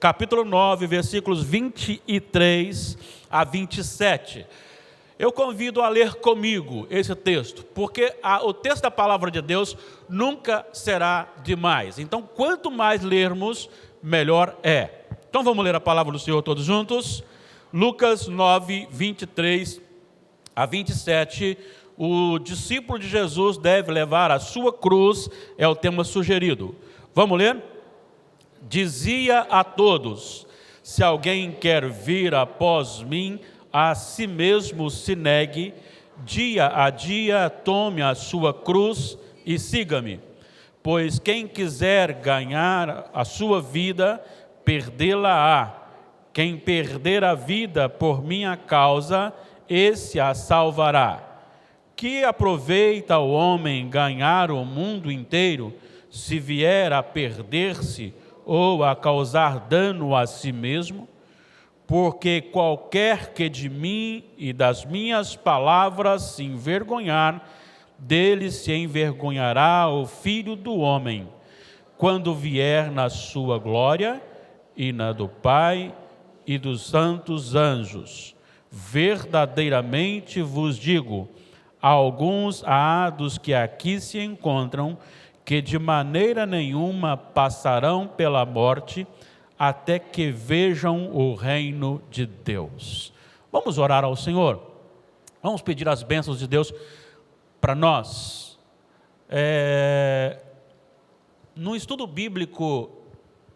capítulo 9, versículos 23 a 27. Eu convido a ler comigo esse texto, porque o texto da palavra de Deus nunca será demais. Então, quanto mais lermos, melhor é. Então, vamos ler a palavra do Senhor todos juntos. Lucas 9, 23 a 27. O discípulo de Jesus deve levar a sua cruz, é o tema sugerido. Vamos ler? Dizia a todos: se alguém quer vir após mim, a si mesmo se negue, dia a dia tome a sua cruz e siga-me. Pois quem quiser ganhar a sua vida, perdê-la-á. Quem perder a vida por minha causa, esse a salvará. Que aproveita o homem ganhar o mundo inteiro, se vier a perder-se ou a causar dano a si mesmo? Porque qualquer que de mim e das minhas palavras se envergonhar, dele se envergonhará o Filho do Homem, quando vier na sua glória e na do Pai e dos santos anjos. Verdadeiramente vos digo, alguns há dos que aqui se encontram, que de maneira nenhuma passarão pela morte, até que vejam o reino de Deus. Vamos orar ao Senhor. Vamos pedir as bênçãos de Deus para nós. No estudo bíblico,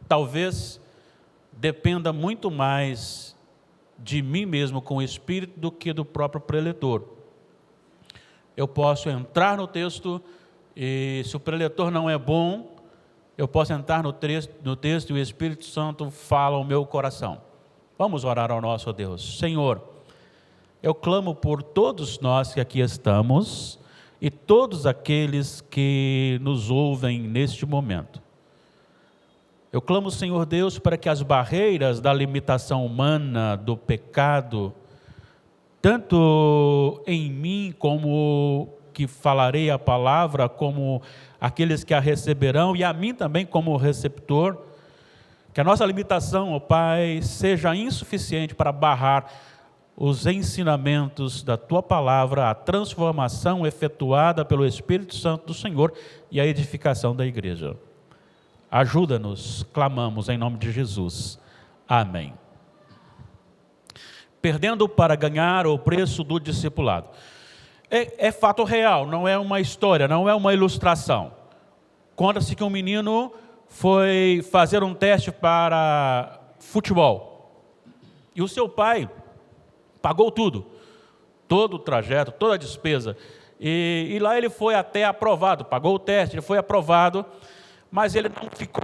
talvez dependa muito mais de mim mesmo com o Espírito do que do próprio preletor. Eu posso entrar no texto e, se o preletor não é bom, eu posso entrar no texto e o Espírito Santo fala ao meu coração. Vamos orar ao nosso Deus. Senhor, eu clamo por todos nós que aqui estamos e todos aqueles que nos ouvem neste momento. Eu clamo, Senhor Deus, para que as barreiras da limitação humana, do pecado, tanto em mim como que falarei a palavra, como aqueles que a receberão, e a mim também como receptor, que a nossa limitação, ó Pai, seja insuficiente para barrar os ensinamentos da Tua palavra, a transformação efetuada pelo Espírito Santo do Senhor e a edificação da igreja. Ajuda-nos, clamamos em nome de Jesus. Amém. Perdendo para ganhar o preço do discipulado. É fato real, não é uma história, não é uma ilustração. Conta-se que um menino foi fazer um teste para futebol. E o seu pai pagou tudo, todo o trajeto, toda a despesa. E lá ele foi até aprovado, pagou o teste, ele foi aprovado, mas ele não ficou.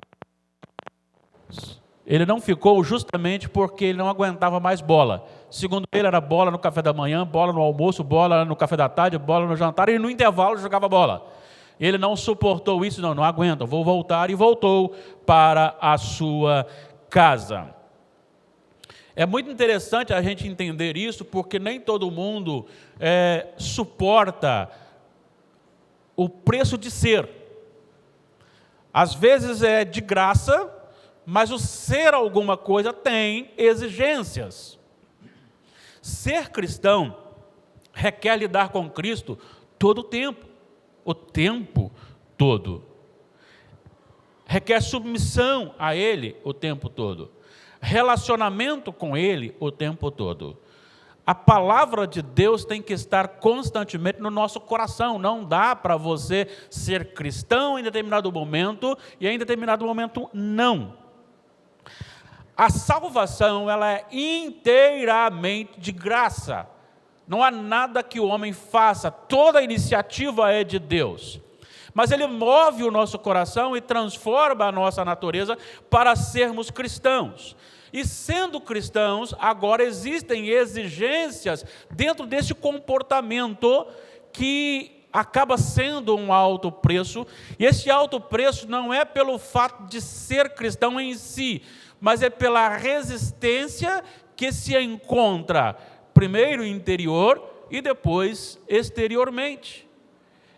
Ele não ficou justamente porque ele não aguentava mais bola. Segundo ele, era bola no café da manhã, bola no almoço, bola no café da tarde, bola no jantar, e no intervalo jogava bola. Ele não suportou isso, não aguento, vou voltar, e voltou para a sua casa. É muito interessante a gente entender isso, porque nem todo mundo suporta o preço de ser. Às vezes é de graça, mas o ser alguma coisa tem exigências. Ser cristão requer lidar com Cristo todo o tempo todo. Requer submissão a Ele o tempo todo. Relacionamento com Ele o tempo todo. A palavra de Deus tem que estar constantemente no nosso coração. Não dá para você ser cristão em determinado momento e em determinado momento não. A salvação, ela é inteiramente de graça. Não há nada que o homem faça, toda a iniciativa é de Deus. Mas Ele move o nosso coração e transforma a nossa natureza para sermos cristãos. E sendo cristãos, agora existem exigências dentro desse comportamento que acaba sendo um alto preço. E esse alto preço não é pelo fato de ser cristão em si, mas é pela resistência que se encontra, primeiro interior e depois exteriormente.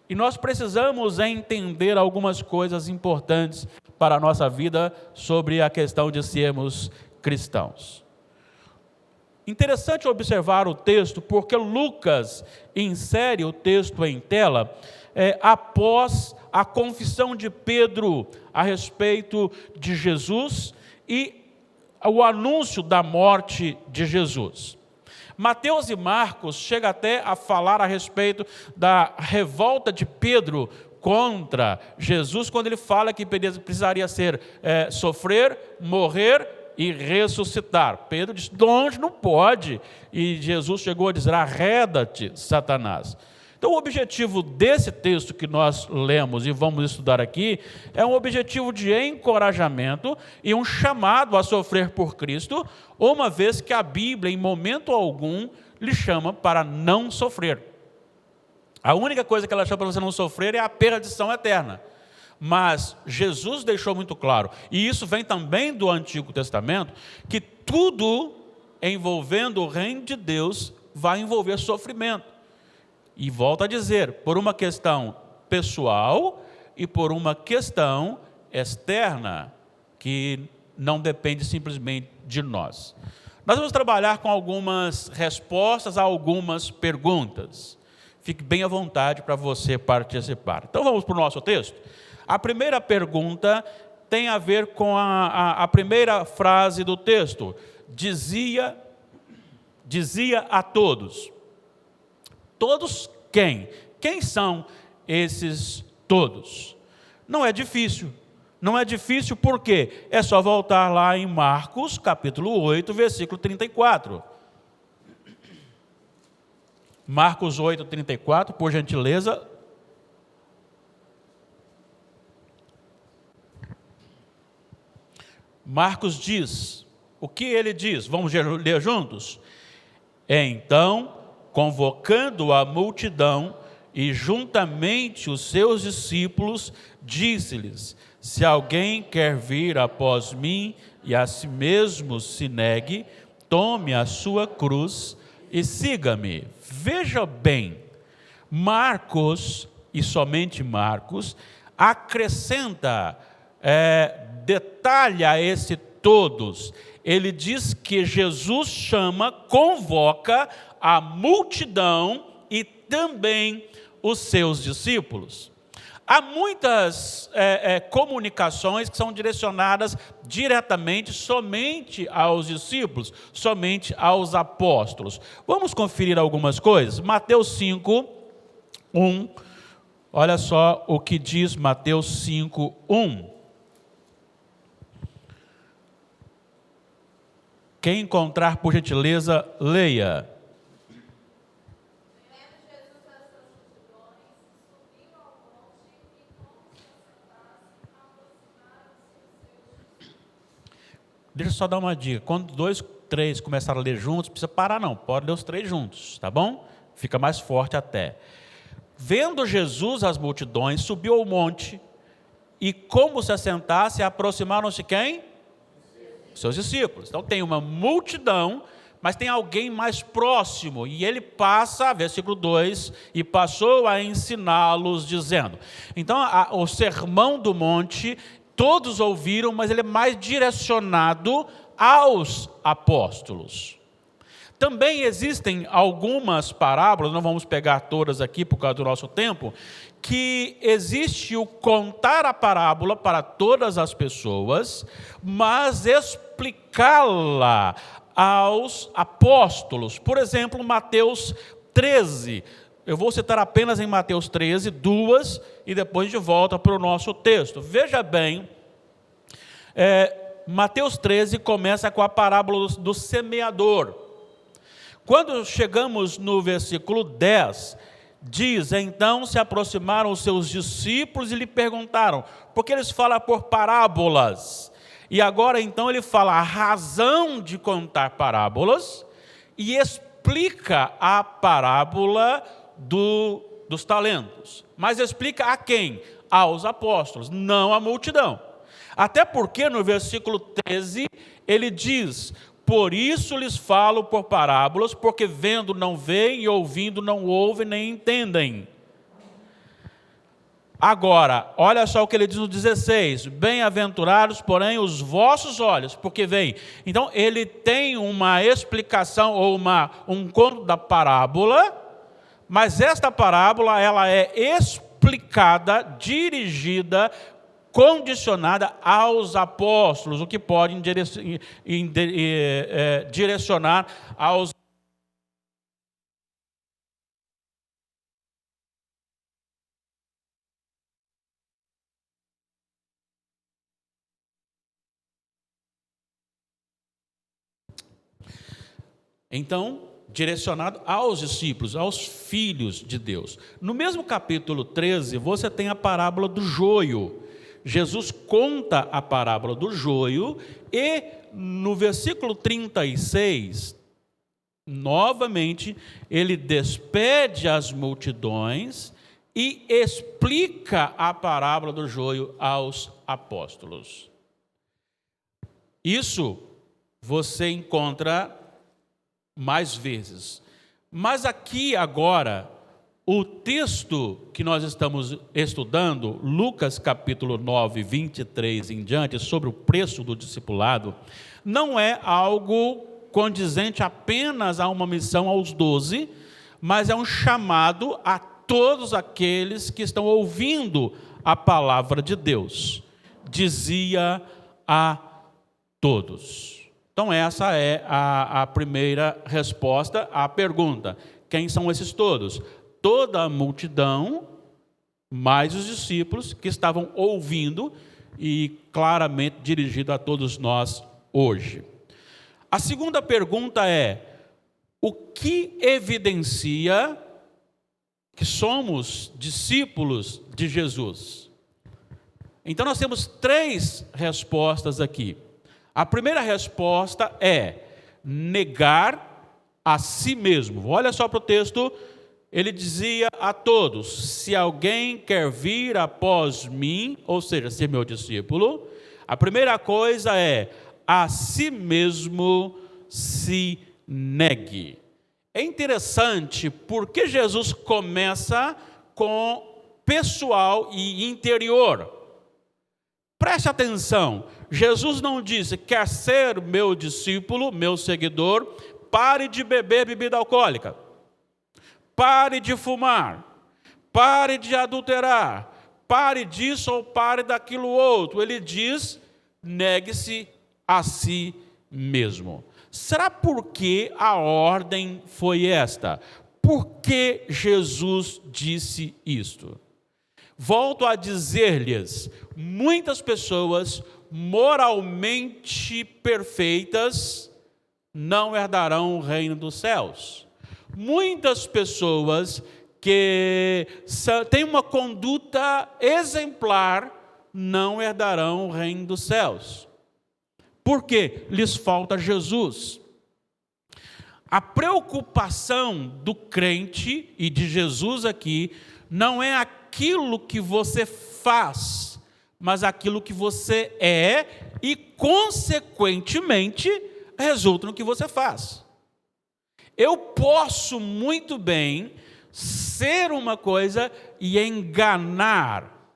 E nós precisamos entender algumas coisas importantes para a nossa vida sobre a questão de sermos cristãos. Interessante observar o texto, porque Lucas insere o texto em tela após a confissão de Pedro a respeito de Jesus e o anúncio da morte de Jesus. Mateus e Marcos chegam até a falar a respeito da revolta de Pedro contra Jesus, quando ele fala que precisaria sofrer, morrer e ressuscitar. Pedro diz, longe não pode. E Jesus chegou a dizer, arreda-te, Satanás. Então, o objetivo desse texto que nós lemos e vamos estudar aqui é um objetivo de encorajamento e um chamado a sofrer por Cristo, uma vez que a Bíblia, em momento algum, lhe chama para não sofrer. A única coisa que ela chama para você não sofrer é a perdição eterna. Mas Jesus deixou muito claro, e isso vem também do Antigo Testamento, que tudo envolvendo o reino de Deus vai envolver sofrimento. E volto a dizer, por uma questão pessoal e por uma questão externa, que não depende simplesmente de nós. Nós vamos trabalhar com algumas respostas a algumas perguntas. Fique bem à vontade para você participar. Então vamos para o nosso texto. A primeira pergunta tem a ver com a primeira frase do texto. Dizia a todos. Todos quem? Quem são esses todos? Não é difícil. Não é difícil porque é só voltar lá em Marcos, capítulo 8, versículo 34. Marcos 8, 34, por gentileza. Marcos diz, o que ele diz? Vamos ler juntos? Então, convocando a multidão e juntamente os seus discípulos, disse-lhes, se alguém quer vir após mim e a si mesmo se negue, tome a sua cruz e siga-me. Veja bem, Marcos, e somente Marcos, acrescenta, detalha esse todos. Ele diz que Jesus convoca a multidão e também os seus discípulos. Há muitas comunicações que são direcionadas diretamente somente aos discípulos, somente aos apóstolos. Vamos conferir algumas coisas. Mateus 5, 1. Olha só o que diz Mateus 5, 1. Quem encontrar, por gentileza, leia. Deixa eu só dar uma dica. Quando 2, 3 começaram a ler juntos, não precisa parar não, pode ler os 3 juntos, tá bom? Fica mais forte até. Vendo Jesus as multidões, subiu ao monte, e como se assentasse, aproximaram-se quem? Seus discípulos. Então tem uma multidão, mas tem alguém mais próximo, e ele passa, versículo 2, e passou a ensiná-los, dizendo. Então o sermão do monte, todos ouviram, mas ele é mais direcionado aos apóstolos. Também existem algumas parábolas, não vamos pegar todas aqui por causa do nosso tempo, que existe o contar a parábola para todas as pessoas, mas explicá-la aos apóstolos. Por exemplo, Mateus 13. Eu vou citar apenas em Mateus 13, 2, e depois de volta para o nosso texto. Veja bem, Mateus 13 começa com a parábola do semeador. Quando chegamos no versículo 10, diz, então se aproximaram os seus discípulos e lhe perguntaram, porque eles falam por parábolas. E agora então ele fala a razão de contar parábolas e explica a parábola dos talentos. Mas explica a quem? Aos apóstolos, não à multidão. Até porque no versículo 13 ele diz, por isso lhes falo por parábolas, porque vendo não veem e ouvindo não ouvem nem entendem. Agora, olha só o que ele diz no 16: bem-aventurados, porém, os vossos olhos, porque veem. Então, ele tem uma explicação ou um conto da parábola, mas esta parábola ela é explicada, dirigida, condicionada aos apóstolos, o que pode direcionar aos. Então, direcionado aos discípulos, aos filhos de Deus. No mesmo capítulo 13, você tem a parábola do joio. Jesus conta a parábola do joio e no versículo 36, novamente, ele despede as multidões e explica a parábola do joio aos apóstolos. Isso você encontra mais vezes. Mas aqui agora, o texto que nós estamos estudando, Lucas capítulo 9, 23 em diante, sobre o preço do discipulado, não é algo condizente apenas a uma missão aos 12, mas é um chamado a todos aqueles que estão ouvindo a palavra de Deus. Dizia a todos. Então essa é a primeira resposta à pergunta. Quem são esses todos? Toda a multidão, mais os discípulos que estavam ouvindo e claramente dirigido a todos nós hoje. A segunda pergunta é: o que evidencia que somos discípulos de Jesus? Então nós temos 3 respostas aqui. A primeira resposta é negar a si mesmo. Olha só para o texto, ele dizia a todos: se alguém quer vir após mim, ou seja, ser meu discípulo, a primeira coisa é a si mesmo se negue. É interessante porque Jesus começa com pessoal e interior. Preste atenção, Jesus não disse: quer ser meu discípulo, meu seguidor, pare de beber bebida alcoólica, pare de fumar, pare de adulterar, pare disso ou pare daquilo outro. Ele diz: negue-se a si mesmo. Será porque a ordem foi esta? Por que Jesus disse isto? Volto a dizer-lhes, muitas pessoas moralmente perfeitas não herdarão o reino dos céus. Muitas pessoas que têm uma conduta exemplar não herdarão o reino dos céus. Por quê? Lhes falta Jesus. A preocupação do crente e de Jesus aqui não é aquilo que você faz, mas aquilo que você é e, consequentemente, resulta no que você faz. Eu posso muito bem ser uma coisa e enganar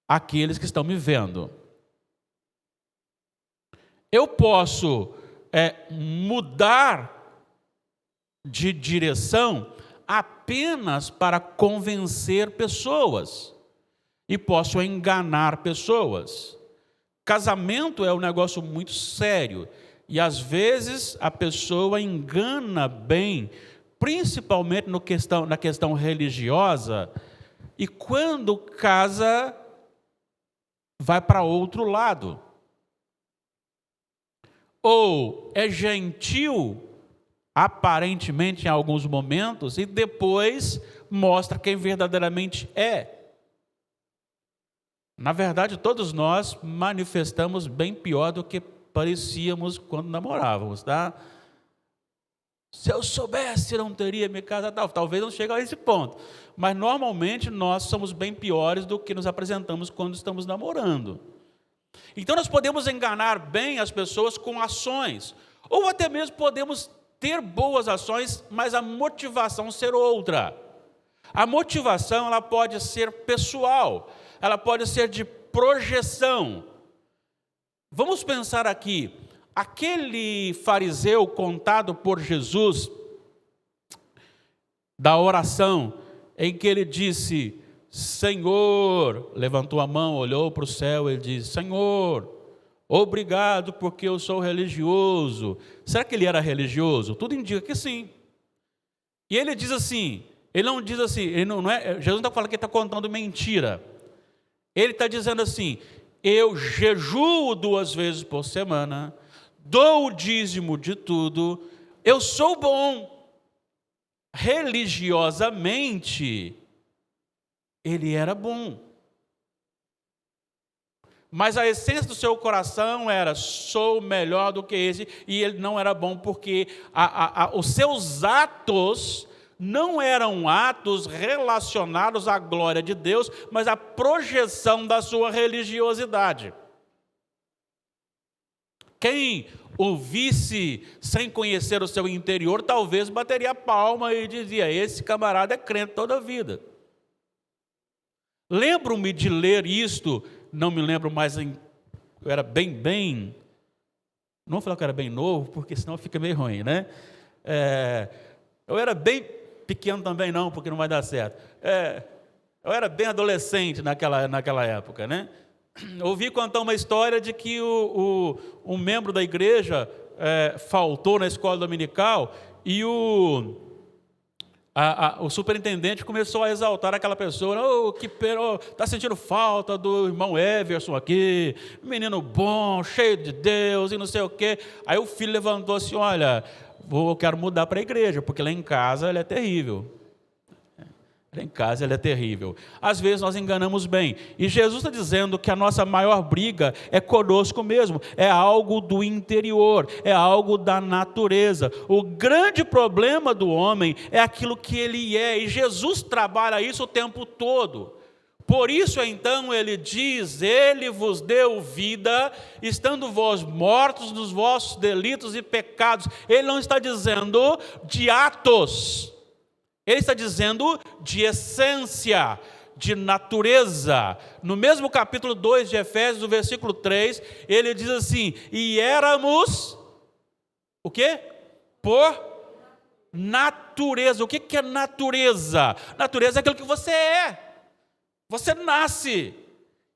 aqueles que estão me vendo. Eu posso mudar de direção apenas para convencer pessoas. E posso enganar pessoas. Casamento é um negócio muito sério. E às vezes a pessoa engana bem, principalmente na questão religiosa. E quando casa, vai para outro lado. Ou é gentil, aparentemente em alguns momentos, e depois mostra quem verdadeiramente é. Na verdade, todos nós manifestamos bem pior do que parecíamos quando namorávamos, tá? Se eu soubesse, não teria me casado, talvez não chegue a esse ponto. Mas normalmente nós somos bem piores do que nos apresentamos quando estamos namorando. Então nós podemos enganar bem as pessoas com ações, ou até mesmo podemos ter boas ações, mas a motivação ser outra. A motivação, ela pode ser pessoal, ela pode ser de projeção. Vamos pensar aqui, aquele fariseu contado por Jesus, da oração, em que ele disse: Senhor, levantou a mão, olhou para o céu e disse: Senhor, obrigado porque eu sou religioso. Será que ele era religioso? Tudo indica que sim. E ele diz assim, ele não diz assim, ele não é, Jesus não está falando que ele está contando mentira. Ele está dizendo assim: eu jejuo 2 vezes por semana, dou o dízimo de tudo, eu sou bom. Religiosamente, ele era bom. Mas a essência do seu coração era: sou melhor do que esse. E ele não era bom porque os seus atos não eram atos relacionados à glória de Deus, mas à projeção da sua religiosidade. Quem o visse sem conhecer o seu interior, talvez bateria a palma e dizia: esse camarada é crente toda a vida. Lembro-me de ler isto, não me lembro mais, eu era bem, não vou falar que eu era bem novo, porque senão fica meio ruim, né? Eu era bem pequeno também não, porque não vai dar certo. Eu era bem adolescente naquela época, né? Ouvi contar uma história de que um membro da igreja faltou na escola dominical e o superintendente começou a exaltar aquela pessoa: está sentindo falta do irmão Everson aqui, menino bom, cheio de Deus e não sei o quê. Aí o filho levantou assim: olha, eu quero mudar para a igreja, porque lá em casa ele é terrível. Lá em casa ele é terrível. Às vezes nós enganamos bem. E Jesus está dizendo que a nossa maior briga é conosco mesmo. É algo do interior, é algo da natureza. O grande problema do homem é aquilo que ele é. E Jesus trabalha isso o tempo todo. Por isso, então, ele diz: ele vos deu vida, estando vós mortos nos vossos delitos e pecados. Ele não está dizendo de atos. Ele está dizendo de essência, de natureza. No mesmo capítulo 2 de Efésios, no versículo 3, ele diz assim: e éramos, o quê? Por natureza. O que é natureza? Natureza é aquilo que você é. Você nasce.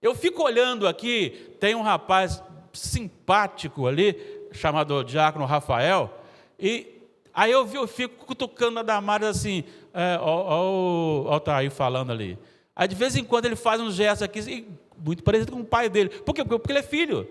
Eu fico olhando aqui, tem um rapaz simpático ali, chamado Diácono Rafael, e aí eu fico cutucando a Damares assim, olha o Thaí falando ali. Aí de vez em quando ele faz uns gestos aqui, muito parecido com o pai dele. Por quê? Porque ele é filho.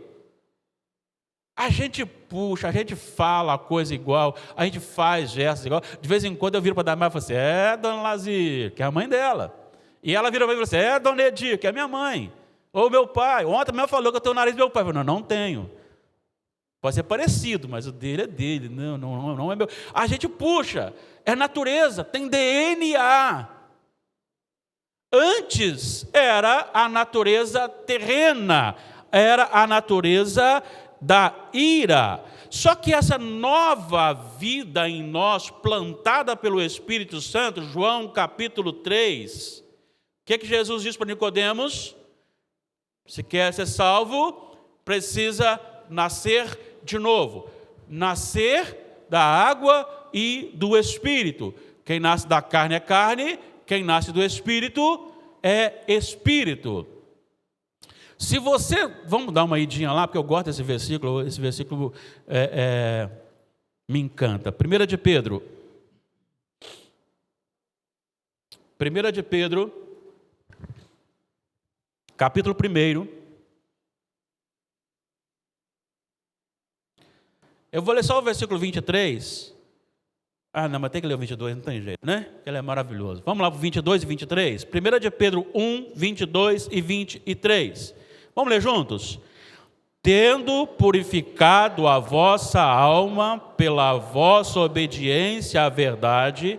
A gente puxa, a gente fala a coisa igual, a gente faz gestos igual. De vez em quando eu viro para a Damares e falo assim: dona Lazir, que é a mãe dela. E ela vira para mim e fala assim: dona Edir, que é minha mãe. Ou meu pai. Ontem mesmo falou que eu tenho o nariz do meu pai. Eu falei: não tenho. Pode ser parecido, mas o dele é dele, não é meu. A gente puxa, é natureza, tem DNA. Antes era a natureza terrena, era a natureza da ira. Só que essa nova vida em nós, plantada pelo Espírito Santo, João capítulo 3, o que Jesus diz para Nicodemos? Se quer ser salvo, precisa nascer de novo. Nascer da água e do Espírito. Quem nasce da carne é carne, quem nasce do Espírito é Espírito. Se você, vamos dar uma idinha lá, porque eu gosto desse versículo me encanta. 1 de Pedro, capítulo 1. Eu vou ler só o versículo 23. Não, mas tem que ler o 22, não tem jeito, né? Ele é maravilhoso. Vamos lá para o 22 e 23. 1 de Pedro 1, 22 e 23. Vamos ler juntos? Tendo purificado a vossa alma pela vossa obediência à verdade,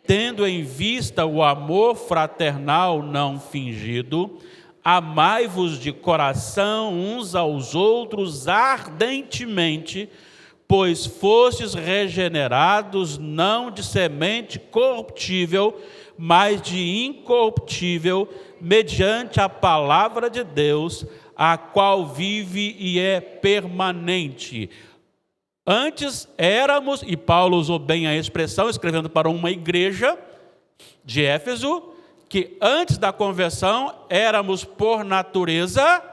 tendo em vista o amor fraternal não fingido, amai-vos de coração uns aos outros ardentemente, pois fostes regenerados não de semente corruptível, mas de incorruptível, mediante a palavra de Deus, a qual vive e é permanente. Antes éramos, e Paulo usou bem a expressão, escrevendo para uma igreja de Éfeso, que antes da conversão éramos por natureza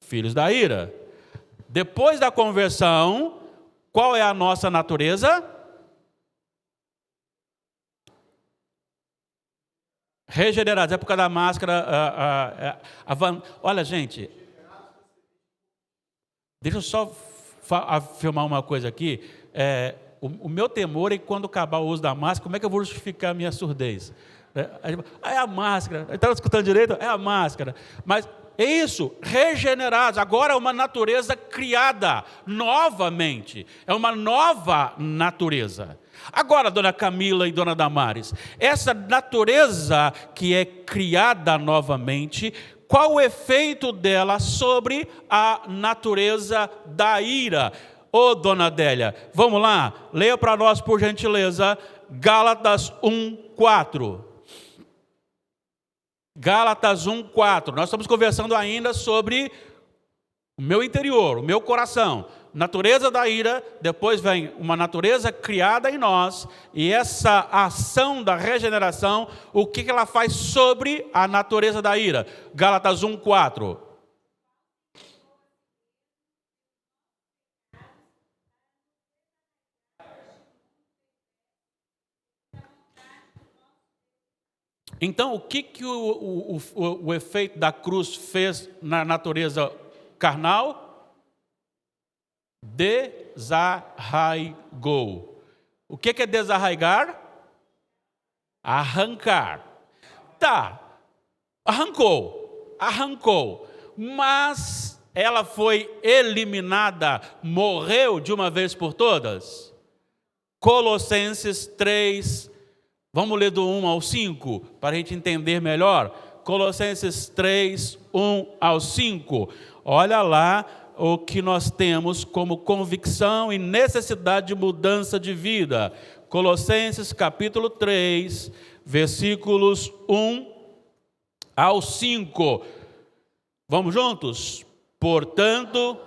filhos da ira. Depois da conversão, qual é a nossa natureza? Regenerados. É por causa da máscara. Olha, gente, deixa eu só afirmar uma coisa aqui. O meu temor é que quando acabar o uso da máscara, como é que eu vou justificar a minha surdez? É a máscara. Estava escutando direito? É a máscara. Mas é isso, regenerados. Agora é uma natureza criada novamente. É uma nova natureza. Agora, dona Camila e dona Damares, essa natureza que é criada novamente, qual o efeito dela sobre a natureza da ira? Ô, dona Adélia, vamos lá, leia para nós, por gentileza, Gálatas 1:4. Gálatas 1:4. Nós estamos conversando ainda sobre o meu interior, o meu coração. Natureza da ira, depois vem uma natureza criada em nós, e essa ação da regeneração, o que ela faz sobre a natureza da ira? Gálatas 1:4. Então, o que o efeito da cruz fez na natureza carnal? Desarraigou. O que é desarraigar? Arrancar. Tá, arrancou, mas ela foi eliminada, morreu de uma vez por todas? Colossenses 3, vamos ler do 1 ao 5, para a gente entender melhor. Colossenses 3, 1 ao 5. Olha lá o que nós temos como convicção e necessidade de mudança de vida. Colossenses capítulo 3, versículos 1 ao 5. Vamos juntos? Portanto,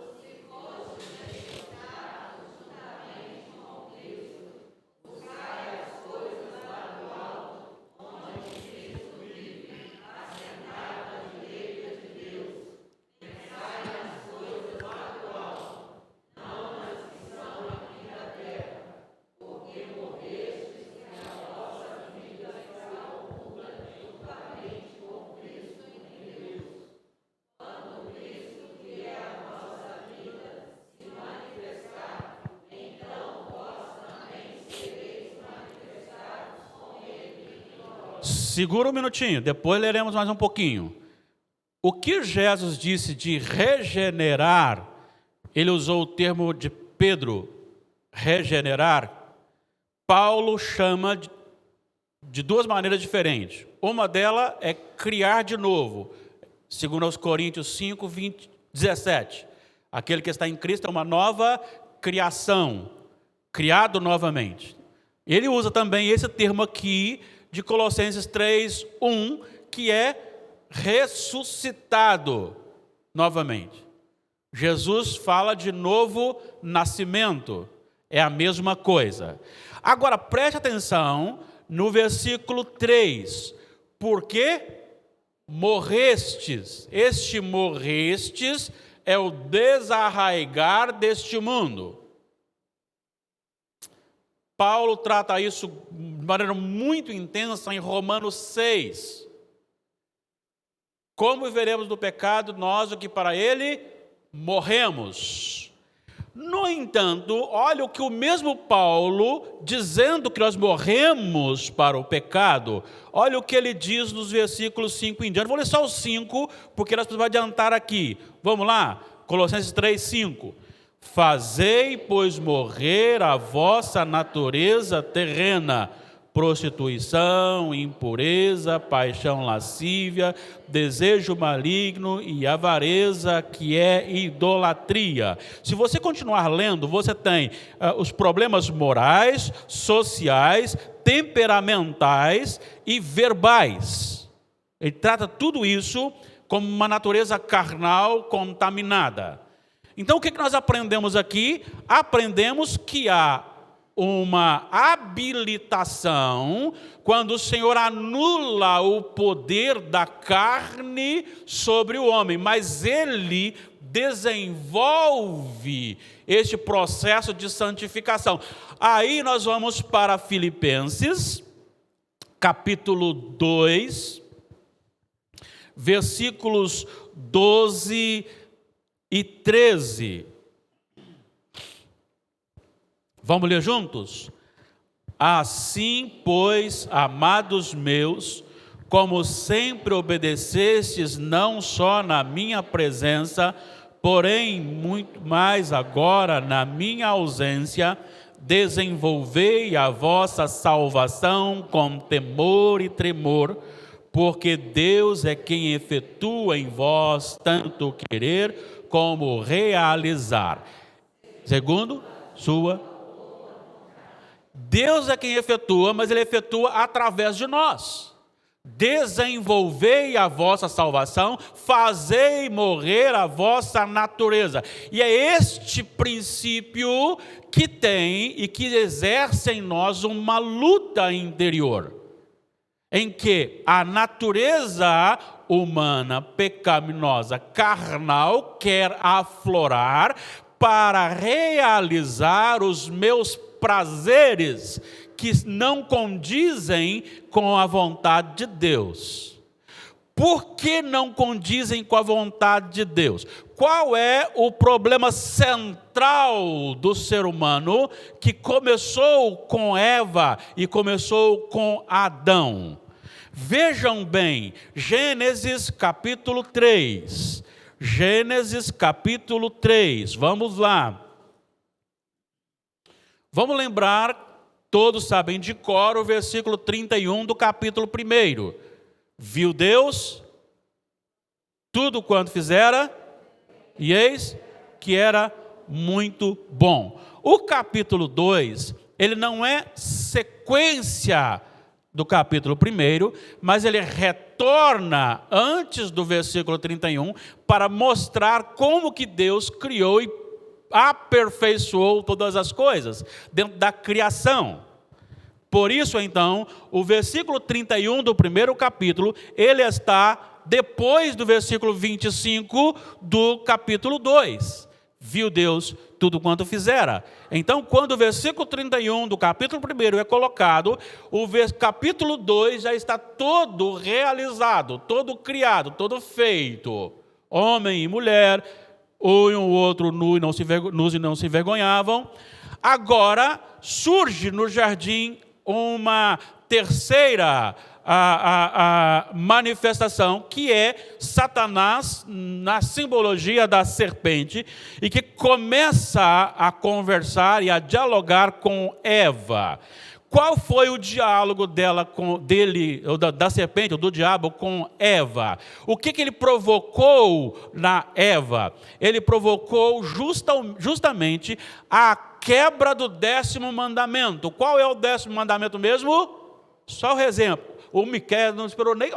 segura um minutinho, depois leremos mais um pouquinho. O que Jesus disse de regenerar, ele usou o termo de Pedro, regenerar. Paulo chama de duas maneiras diferentes. Uma delas é criar de novo. Segundo aos Coríntios 5, 17. Aquele que está em Cristo é uma nova criação, criado novamente. Ele usa também esse termo aqui, de Colossenses 3, 1, que é ressuscitado novamente. Jesus fala de novo nascimento, é a mesma coisa. Agora, preste atenção no versículo 3, porque morrestes, este morrestes é o desarraigar deste mundo. Paulo trata isso de maneira muito intensa em Romanos 6. Como viveremos do pecado, nós o que para ele morremos. No entanto, olha o que o mesmo Paulo, dizendo que nós morremos para o pecado, olha o que ele diz nos versículos 5 em diante. Vou ler só os 5, porque nós precisamos adiantar aqui. Vamos lá? Colossenses 3, 5. Fazei, pois, morrer a vossa natureza terrena, prostituição, impureza, paixão lascívia, desejo maligno e avareza, que é idolatria. Se você continuar lendo, você tem os problemas morais, sociais, temperamentais e verbais. Ele trata tudo isso como uma natureza carnal contaminada. Então, o que nós aprendemos aqui? Aprendemos que há uma habilitação quando o Senhor anula o poder da carne sobre o homem, mas Ele desenvolve este processo de santificação. Aí nós vamos para Filipenses, capítulo 2, versículos 12 e 13. Vamos ler juntos? Assim, pois, amados meus, como sempre obedecestes, não só na minha presença, porém muito mais agora na minha ausência, desenvolvei a vossa salvação com temor e tremor, porque Deus é quem efetua em vós tanto querer como realizar. Segundo, Deus é quem efetua, mas Ele efetua através de nós. Desenvolvei a vossa salvação, fazei morrer a vossa natureza. E é este princípio que tem e que exerce em nós uma luta interior, em que a natureza humana, pecaminosa, carnal, quer aflorar para realizar os meus prazeres que não condizem com a vontade de Deus. Por que não condizem com a vontade de Deus? Qual é o problema central do ser humano que começou com Eva e começou com Adão? Vejam bem, Gênesis capítulo 3. Gênesis capítulo 3, vamos lá. Vamos lembrar, todos sabem de cor, o versículo 31 do capítulo 1. Viu Deus tudo quanto fizera, e eis que era muito bom. O capítulo 2, ele não é sequência do capítulo 1, mas ele retorna antes do versículo 31 para mostrar como que Deus criou e aperfeiçoou todas as coisas dentro da criação. Por isso, então, o versículo 31 do primeiro capítulo, ele está depois do versículo 25 do capítulo 2. Viu Deus tudo quanto fizera. Então, quando o versículo 31 do capítulo 1 é colocado, o capítulo 2 já está todo realizado, todo criado, todo feito. Homem e mulher, um e o outro nus e não se envergonhavam. Agora surge no jardim uma terceira manifestação, que é Satanás na simbologia da serpente, e que começa a conversar e a dialogar com Eva. Qual foi o diálogo da serpente, ou do diabo, com Eva? O que ele provocou na Eva? Ele provocou justamente a quebra do 10º mandamento. Qual é o 10º mandamento mesmo? Só o exemplo. O Miqueias não esperou nem...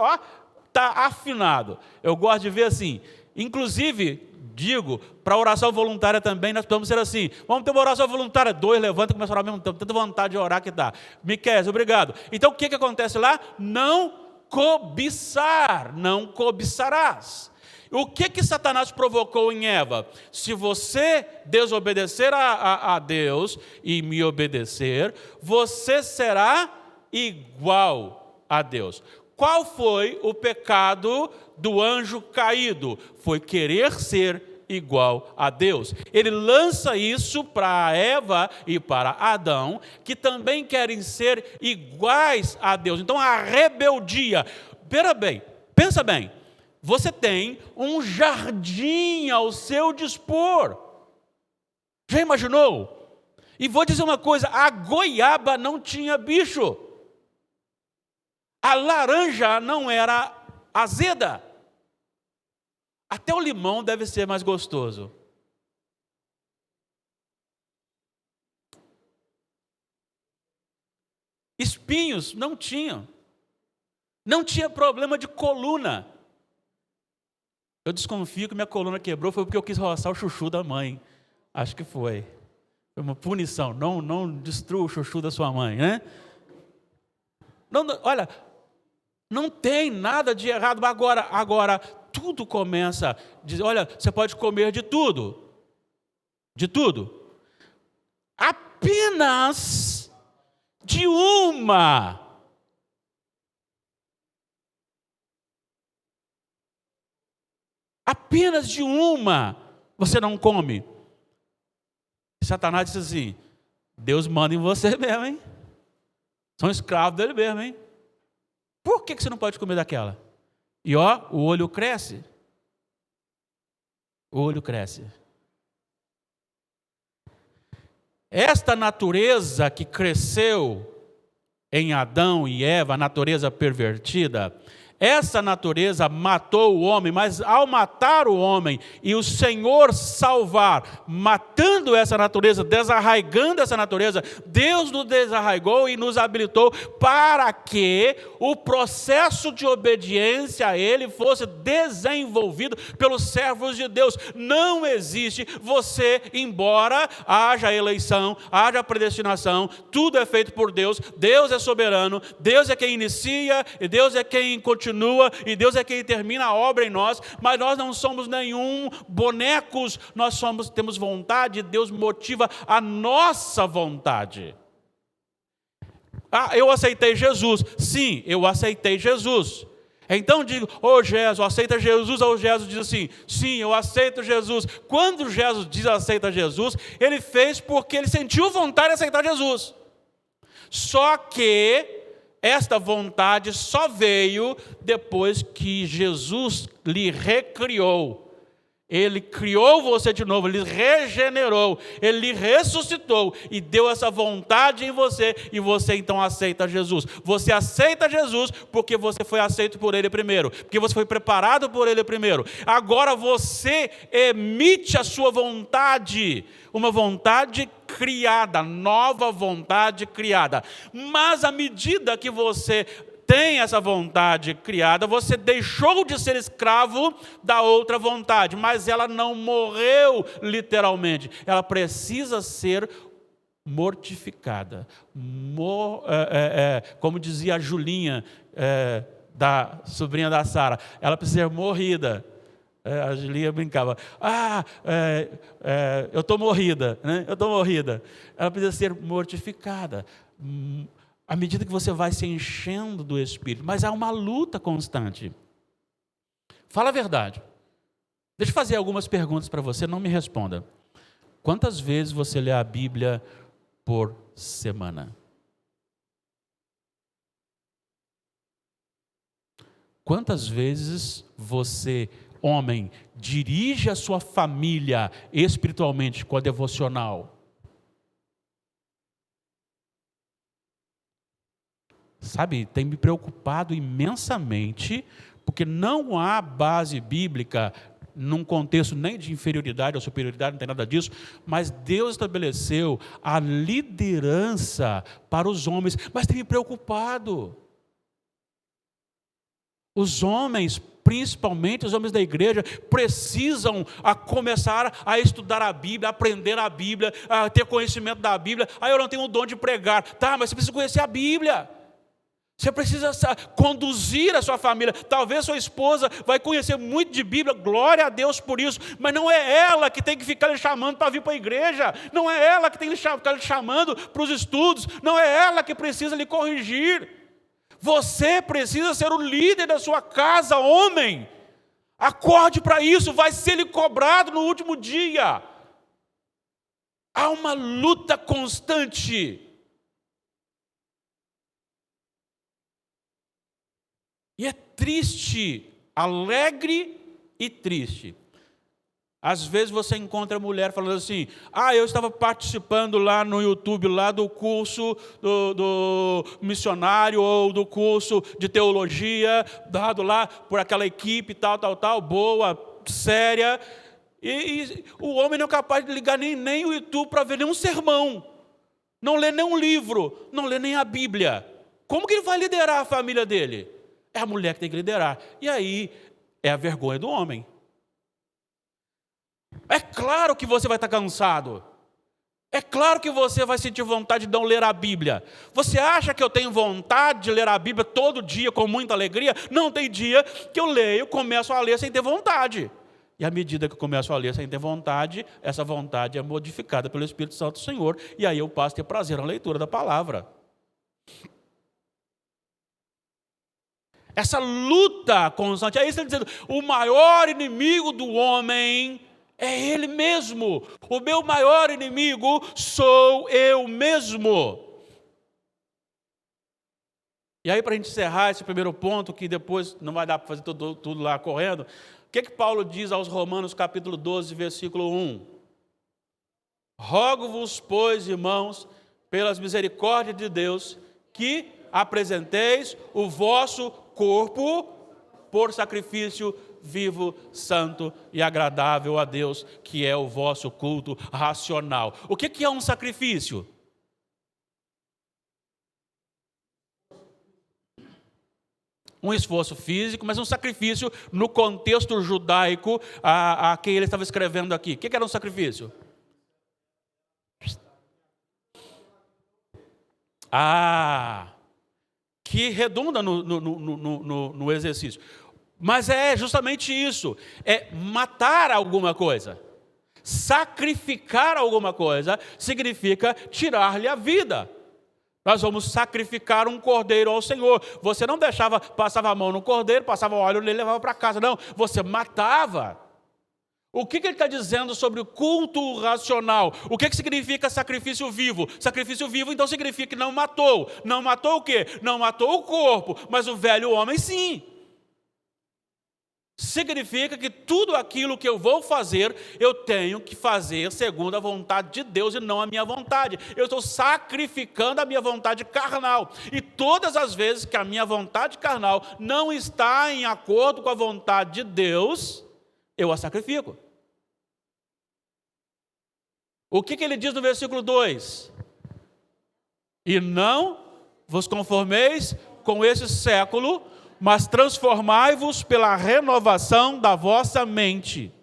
Está afinado. Eu gosto de ver assim. Inclusive, digo, para oração voluntária também, nós precisamos ser assim. Vamos ter uma oração voluntária. 2, levanta e começa a orar ao mesmo tempo. Tanta vontade de orar que dá. Miqueias, obrigado. Então, o que acontece lá? Não cobiçar. Não cobiçarás. O que Satanás provocou em Eva? Se você desobedecer a Deus e me obedecer, você será igual a Deus. Qual foi o pecado do anjo caído? Foi querer ser igual a Deus. Ele lança isso para Eva e para Adão, que também querem ser iguais a Deus. Então a rebeldia. Pensa bem. Você tem um jardim ao seu dispor. Já imaginou? E vou dizer uma coisa, a goiaba não tinha bicho. A laranja não era azeda. Até o limão deve ser mais gostoso. Espinhos não tinham. Não tinha problema de coluna. Eu desconfio que minha coluna quebrou foi porque eu quis roçar o chuchu da mãe. Acho que foi. Foi uma punição. Não destrua o chuchu da sua mãe, né? Não, olha, não tem nada de errado. Agora tudo começa a dizer, olha, você pode comer de tudo. De tudo. Apenas de uma. Apenas de uma você não come. Satanás diz assim, Deus manda em você mesmo, hein? São escravos dele mesmo, hein? Por que você não pode comer daquela? E ó, o olho cresce. O olho cresce. Esta natureza que cresceu em Adão e Eva, a natureza pervertida, essa natureza matou o homem, mas ao matar o homem e o Senhor salvar, matando essa natureza, desarraigando essa natureza, Deus nos desarraigou e nos habilitou para que o processo de obediência a Ele fosse desenvolvido pelos servos de Deus. Não existe você, embora haja eleição, haja predestinação, tudo é feito por Deus, Deus é soberano, Deus é quem inicia e Deus é quem continua, e Deus é quem termina a obra em nós, mas nós não somos nenhum bonecos, nós temos vontade, Deus motiva a nossa vontade. Eu aceitei Jesus. Sim, eu aceitei Jesus. Então digo, Jesus, aceita Jesus, ou Jesus diz assim, sim, eu aceito Jesus. Quando Jesus diz aceita Jesus, ele fez porque ele sentiu vontade de aceitar Jesus. Só que esta vontade só veio depois que Jesus lhe recriou. Ele criou você de novo, Ele regenerou, Ele lhe ressuscitou e deu essa vontade em você, e você então aceita Jesus. Você aceita Jesus porque você foi aceito por Ele primeiro, porque você foi preparado por Ele primeiro. Agora você emite a sua vontade, uma vontade criada, nova vontade criada. Mas à medida que você tem essa vontade criada, você deixou de ser escravo da outra vontade, mas ela não morreu literalmente, ela precisa ser mortificada. Como dizia a Julinha, da sobrinha da Sara, ela precisa ser morrida. A Julinha brincava, eu estou morrida, né? Eu estou morrida. Ela precisa ser mortificada. À medida que você vai se enchendo do Espírito. Mas há uma luta constante. Fala a verdade. Deixa eu fazer algumas perguntas para você, não me responda. Quantas vezes você lê a Bíblia por semana? Quantas vezes você, homem, dirige a sua família espiritualmente com a devocional? Sabe, tem me preocupado imensamente, porque não há base bíblica num contexto nem de inferioridade ou superioridade, não tem nada disso, mas Deus estabeleceu a liderança para os homens, mas tem me preocupado. Os homens, principalmente os homens da igreja, precisam começar a estudar a Bíblia, a aprender a Bíblia, a ter conhecimento da Bíblia. Eu não tenho o dom de pregar. Tá, mas você precisa conhecer a Bíblia. Você precisa conduzir a sua família. Talvez sua esposa vai conhecer muito de Bíblia, glória a Deus por isso, mas não é ela que tem que ficar lhe chamando para vir para a igreja, não é ela que tem que ficar lhe chamando para os estudos, não é ela que precisa lhe corrigir. Você precisa ser o líder da sua casa, homem. Acorde para isso, vai ser lhe cobrado no último dia. Há uma luta constante. E é triste, alegre e triste. Às vezes você encontra a mulher falando assim: ah, eu estava participando lá no YouTube, lá do curso do missionário, ou do curso de teologia, dado lá por aquela equipe, tal, boa, séria. E o homem não é capaz de ligar nem o YouTube para ver nenhum sermão, não lê nenhum livro, não lê nem a Bíblia. Como que ele vai liderar a família dele? É a mulher que tem que liderar. E aí é a vergonha do homem. É claro que você vai estar cansado. É claro que você vai sentir vontade de não ler a Bíblia. Você acha que eu tenho vontade de ler a Bíblia todo dia com muita alegria? Não, tem dia que eu leio, começo a ler sem ter vontade. E à medida que eu começo a ler sem ter vontade, essa vontade é modificada pelo Espírito Santo do Senhor. E aí eu passo a ter prazer na leitura da palavra. Essa luta constante. Aí você está dizendo: o maior inimigo do homem é ele mesmo. O meu maior inimigo sou eu mesmo. E aí, para a gente encerrar esse primeiro ponto, que depois não vai dar para fazer tudo lá correndo, o que Paulo diz aos Romanos capítulo 12, versículo 1? Rogo-vos, pois, irmãos, pelas misericórdias de Deus, que apresenteis o vosso corpo por sacrifício vivo, santo e agradável a Deus, que é o vosso culto racional. O que é um sacrifício? Um esforço físico, mas um sacrifício no contexto judaico a quem ele estava escrevendo aqui. O que era um sacrifício? Que redunda no exercício. Mas é justamente isso, é matar alguma coisa. Sacrificar alguma coisa significa tirar-lhe a vida. Nós vamos sacrificar um cordeiro ao Senhor. Você não passava a mão no cordeiro, passava óleo nele e levava para casa. Não, você matava. O que ele está dizendo sobre o culto racional? O que significa sacrifício vivo? Sacrifício vivo, então, significa que não matou. Não matou o quê? Não matou o corpo, mas o velho homem sim. Significa que tudo aquilo que eu vou fazer, eu tenho que fazer segundo a vontade de Deus e não a minha vontade. Eu estou sacrificando a minha vontade carnal. E todas as vezes que a minha vontade carnal não está em acordo com a vontade de Deus, eu a sacrifico. O que ele diz no versículo 2? E não vos conformeis com esse século, mas transformai-vos pela renovação da vossa mente,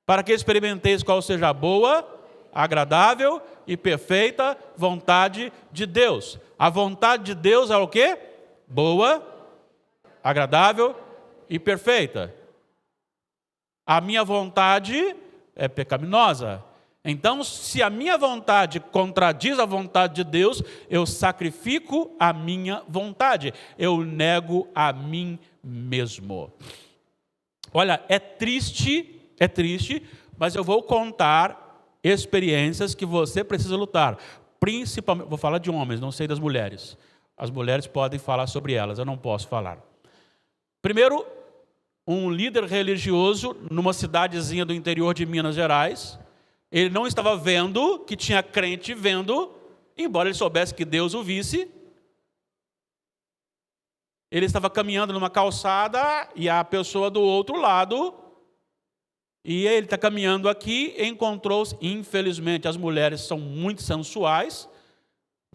para que experimenteis qual seja a boa, agradável e perfeita vontade de Deus. A vontade de Deus é o quê? Boa, agradável e perfeita. A minha vontade é pecaminosa. Então, se a minha vontade contradiz a vontade de Deus, eu sacrifico a minha vontade. Eu nego a mim mesmo. Olha, é triste, mas eu vou contar experiências que você precisa lutar. Principalmente, vou falar de homens, não sei das mulheres. As mulheres podem falar sobre elas, eu não posso falar. Primeiro, um líder religioso numa cidadezinha do interior de Minas Gerais. Ele não estava vendo que tinha crente vendo, embora ele soubesse que Deus o visse. Ele estava caminhando numa calçada e a pessoa do outro lado, e ele está caminhando aqui, encontrou-se, infelizmente, as mulheres são muito sensuais,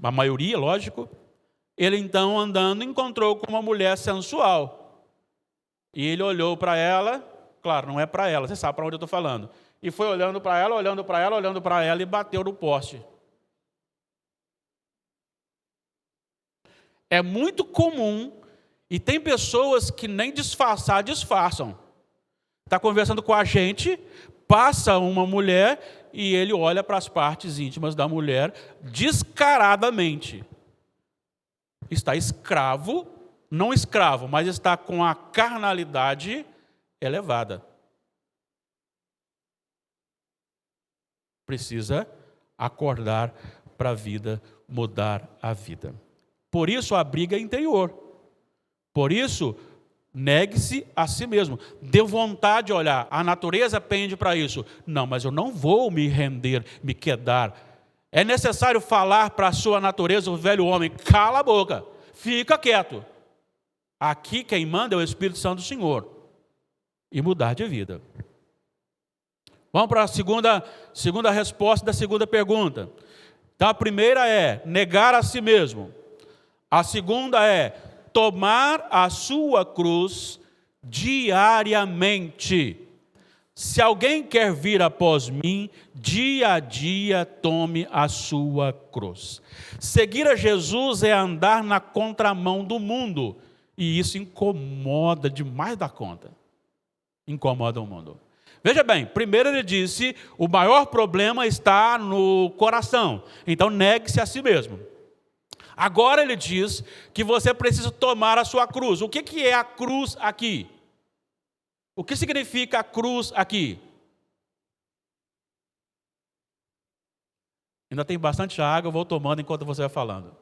a maioria, lógico. Ele então, andando, encontrou com uma mulher sensual. E ele olhou para ela, claro, não é para ela, você sabe para onde eu estou falando. E foi olhando para ela e bateu no poste. É muito comum, e tem pessoas que nem disfarçam. Está conversando com a gente, passa uma mulher e ele olha para as partes íntimas da mulher descaradamente. Está escravo, não escravo, mas está com a carnalidade elevada. Precisa acordar para a vida, mudar a vida. Por isso a briga é interior. Por isso Negue-se a si mesmo. Dê vontade de olhar. A natureza pende para isso. Não, mas eu não vou me render, me quedar. É necessário falar para a sua natureza, o velho homem, cala a boca, fica quieto. Aqui quem manda é o Espírito Santo do Senhor. E mudar de vida. Vamos para a segunda resposta da segunda pergunta. Então a primeira é negar a si mesmo. A segunda é tomar a sua cruz diariamente. Se alguém quer vir após mim, dia a dia tome a sua cruz. Seguir a Jesus é andar na contramão do mundo. E isso incomoda demais da conta. Incomoda o mundo. Veja bem, primeiro ele disse, o maior problema está no coração. Então negue-se a si mesmo. Agora ele diz que você precisa tomar a sua cruz. O que é a cruz aqui? O que significa a cruz aqui? Ainda tem bastante água, eu vou tomando enquanto você vai falando.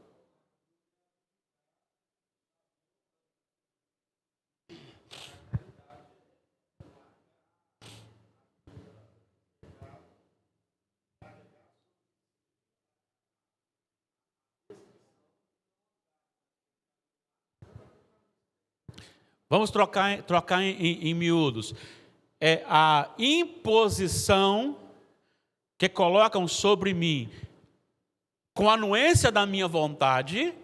Vamos trocar em miúdos. É a imposição que colocam sobre mim, com a anuência da minha vontade,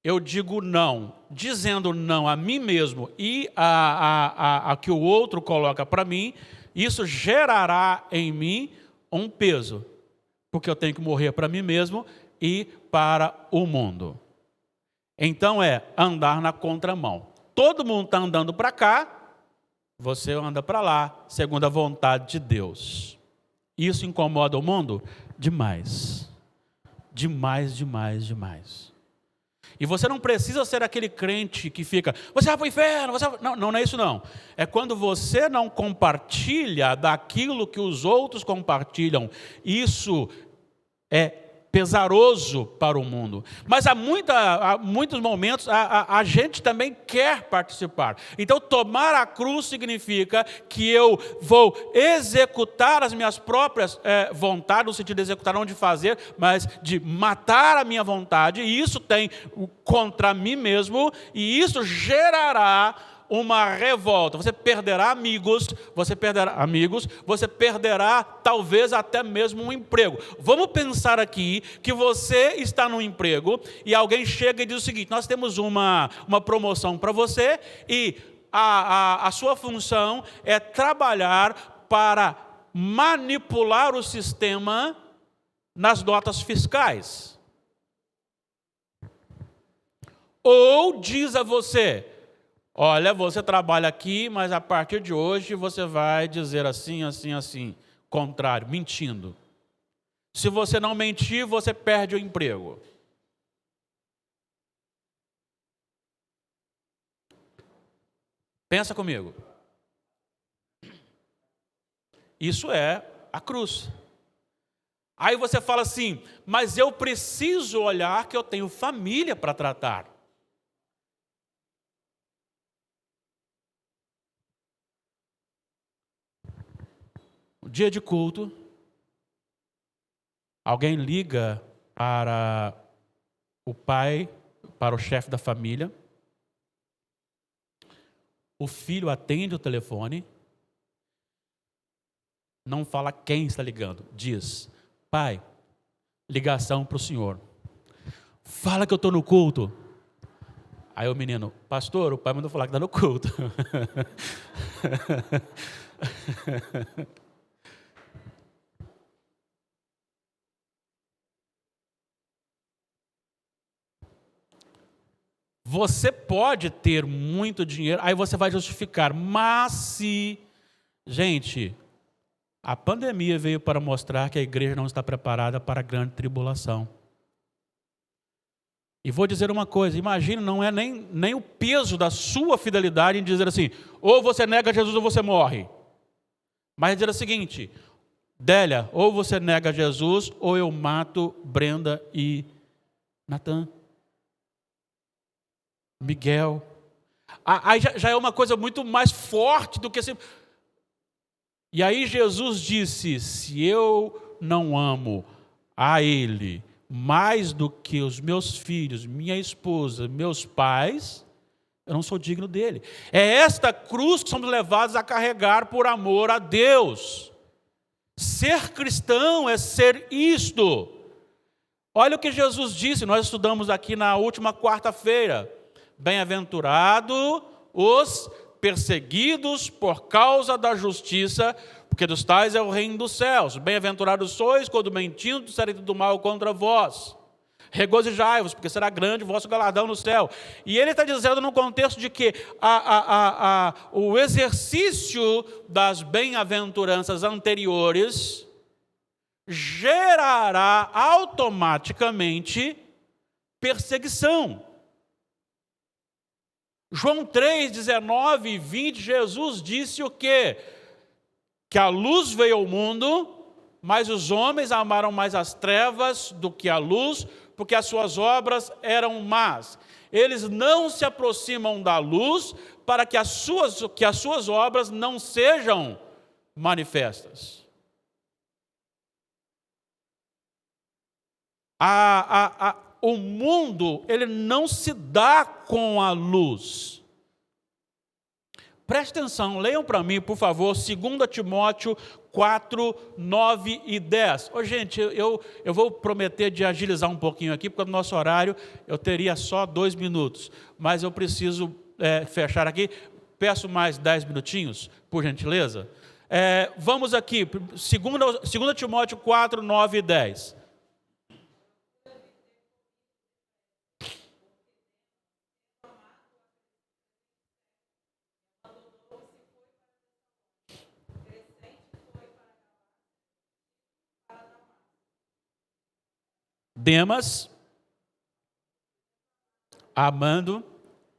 eu digo não. Dizendo não a mim mesmo e a que o outro coloca para mim, isso gerará em mim um peso. Porque eu tenho que morrer para mim mesmo e para o mundo. Então é andar na contramão. Todo mundo está andando para cá, você anda para lá, segundo a vontade de Deus. Isso incomoda o mundo? Demais. Demais, demais, demais. E você não precisa ser aquele crente que fica, você vai para o inferno, Não é isso não. É quando você não compartilha daquilo que os outros compartilham. Isso é pesaroso para o mundo. Mas há muitos momentos a gente também quer participar. Então tomar a cruz significa que eu vou executar as minhas próprias vontades, no sentido de executar não de fazer, mas de matar a minha vontade, e isso tem contra mim mesmo, e isso gerará uma revolta. Você perderá amigos, você perderá talvez até mesmo um emprego. Vamos pensar aqui que você está no emprego e alguém chega e diz o seguinte, nós temos uma promoção para você e a sua função é trabalhar para manipular o sistema nas notas fiscais. Ou diz a você, olha, você trabalha aqui, mas a partir de hoje você vai dizer assim, assim, assim. Contrário, mentindo. Se você não mentir, você perde o emprego. Pensa comigo. Isso é a cruz. Aí você fala assim, mas eu preciso olhar que eu tenho família para tratar. Dia de culto, alguém liga para o pai, para o chefe da família, o filho atende o telefone, não fala quem está ligando, diz, pai, ligação para o senhor, fala que eu estou no culto. Aí o menino, pastor, o pai mandou falar que está no culto. Você pode ter muito dinheiro, aí você vai justificar, mas se... Gente, a pandemia veio para mostrar que a igreja não está preparada para a grande tribulação. E vou dizer uma coisa, imagina, não é nem o peso da sua fidelidade em dizer assim, ou você nega Jesus ou você morre. Mas dizer o seguinte, Délia, ou você nega Jesus ou eu mato Brenda e Natan. Miguel, Aí já é uma coisa muito mais forte do que assim. E aí Jesus disse: se eu não amo a Ele mais do que os meus filhos, minha esposa, meus pais, eu não sou digno dele. É esta cruz que somos levados a carregar por amor a Deus. Ser cristão é ser isto. Olha o que Jesus disse, nós estudamos aqui na última quarta-feira. Bem-aventurado os perseguidos por causa da justiça, porque dos tais é o reino dos céus. Bem-aventurados sois quando mentindo disserem tudo mal contra vós. Regozijai-vos, porque será grande o vosso galardão no céu. E ele está dizendo no contexto de que o exercício das bem-aventuranças anteriores gerará automaticamente perseguição. João 3, 19 e 20, Jesus disse o quê? Que a luz veio ao mundo, mas os homens amaram mais as trevas do que a luz, porque as suas obras eram más. Eles não se aproximam da luz para que as suas obras não sejam manifestas. O mundo, ele não se dá com a luz. Preste atenção, leiam para mim, por favor, 2 Timóteo 4, 9 e 10. Gente, eu vou prometer de agilizar um pouquinho aqui, porque no nosso horário eu teria só 2 minutos. Mas eu preciso fechar aqui. Peço mais 10 minutinhos, por gentileza. Vamos aqui, 2 Timóteo 4, 9 e 10. Demas, amando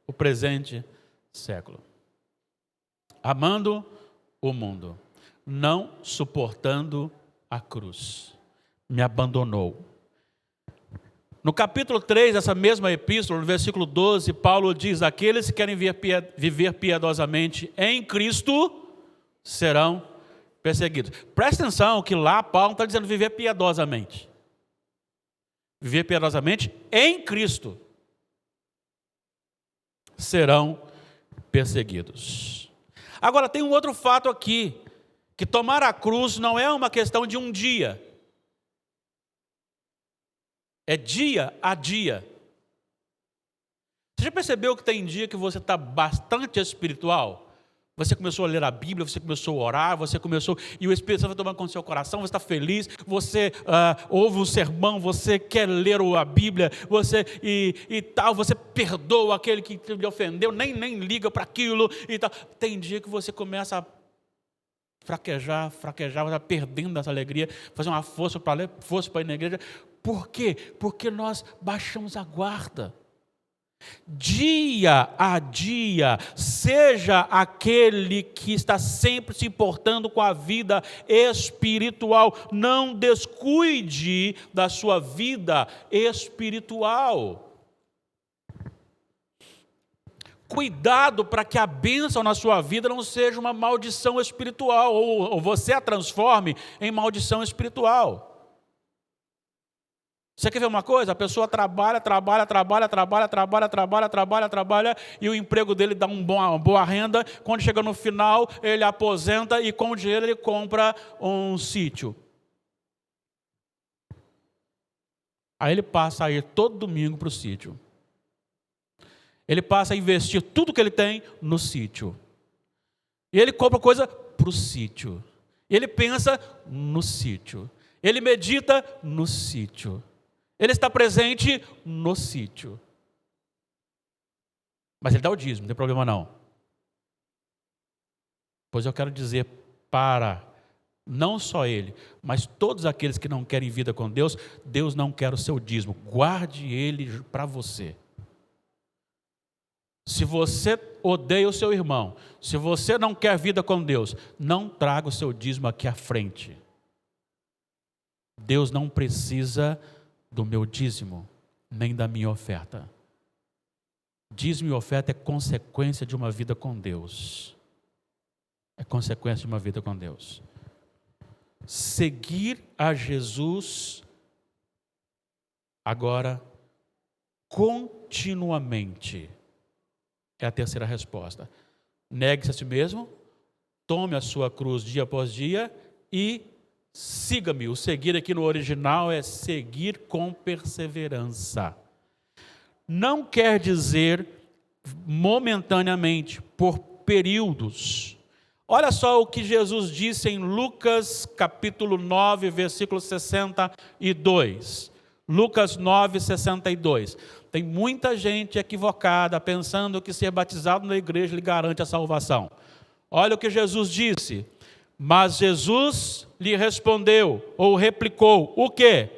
o presente século, amando o mundo, não suportando a cruz, me abandonou. No capítulo 3 dessa mesma epístola, no versículo 12, Paulo diz: aqueles que querem viver piedosamente em Cristo serão perseguidos. Presta atenção que lá Paulo está dizendo viver piedosamente. Viver piedosamente em Cristo serão perseguidos. Agora tem um outro fato aqui, que tomar a cruz não é uma questão de um dia, é dia a dia. Você já percebeu que tem dia que você está bastante espiritual? Você começou a ler a Bíblia, você começou a orar, e o Espírito Santo vai tomando conta do seu coração, você está feliz, você ouve um sermão, você quer ler a Bíblia, você perdoa aquele que lhe ofendeu, nem liga para aquilo e tal. Tem dia que você começa a fraquejar, você está perdendo essa alegria, fazer uma força para ir na igreja. Por quê? Porque nós baixamos a guarda. Dia a dia, seja aquele que está sempre se importando com a vida espiritual. Não descuide da sua vida espiritual. Cuidado para que a bênção na sua vida não seja uma maldição espiritual, ou você a transforme em maldição espiritual. Você quer ver uma coisa? A pessoa trabalha, e o emprego dele dá uma boa renda. Quando chega no final, ele aposenta e com o dinheiro ele compra um sítio. Aí ele passa a ir todo domingo para o sítio. Ele passa a investir tudo que ele tem no sítio. E ele compra coisa para o sítio. E ele pensa no sítio. Ele medita no sítio. Ele está presente no sítio. Mas ele dá o dízimo, não tem problema não. Pois eu quero dizer para não só ele, mas todos aqueles que não querem vida com Deus, Deus não quer o seu dízimo. Guarde ele para você. Se você odeia o seu irmão, se você não quer vida com Deus, não traga o seu dízimo aqui à frente. Deus não precisa do meu dízimo, nem da minha oferta. Dízimo e oferta é consequência de uma vida com Deus. É consequência de uma vida com Deus. Seguir a Jesus agora continuamente é a terceira resposta. Negue-se a si mesmo, tome a sua cruz dia após dia e siga-me. O seguir aqui no original é seguir com perseverança. Não quer dizer momentaneamente, por períodos. Olha só o que Jesus disse em Lucas capítulo 9, versículo 62. Lucas 9, 62. Tem muita gente equivocada pensando que ser batizado na igreja lhe garante a salvação. Olha o que Jesus disse. Mas Jesus lhe respondeu, ou replicou, o quê?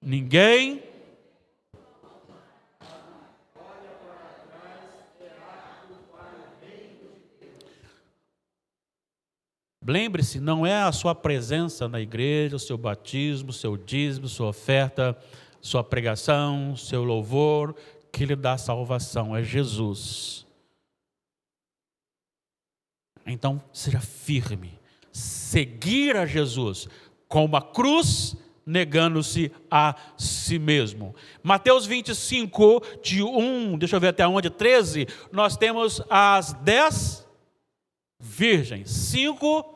Ninguém... Lembre-se, não é a sua presença na igreja, o seu batismo, o seu dízimo, sua oferta, sua pregação, seu louvor, que lhe dá salvação, é Jesus. Então, seja firme, seguir a Jesus com uma cruz, negando-se a si mesmo. Mateus 25, de 1, deixa eu ver até onde, 13, nós temos as 10 virgens, 5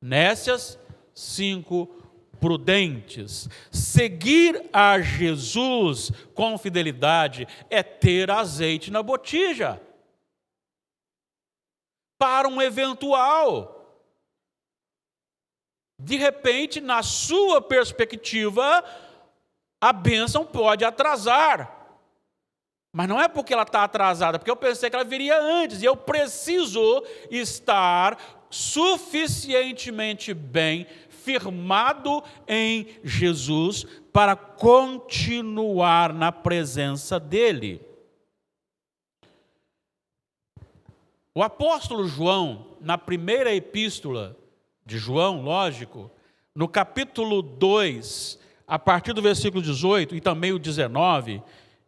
nécias, 5 prudentes. Seguir a Jesus com fidelidade é ter azeite na botija para um eventual. De repente, na sua perspectiva, a bênção pode atrasar. Mas não é porque ela está atrasada, porque eu pensei que ela viria antes. E eu preciso estar suficientemente bem firmado em Jesus para continuar na presença dele. O apóstolo João, na primeira epístola de João, lógico, no capítulo 2, a partir do versículo 18 e também o 19,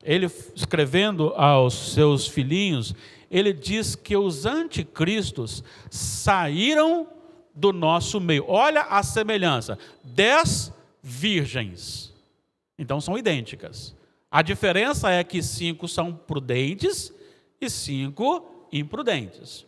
ele escrevendo aos seus filhinhos, ele diz que os anticristos saíram do nosso meio. Olha a semelhança, 10 virgens, então são idênticas. A diferença é que 5 são prudentes e 5 imprudentes.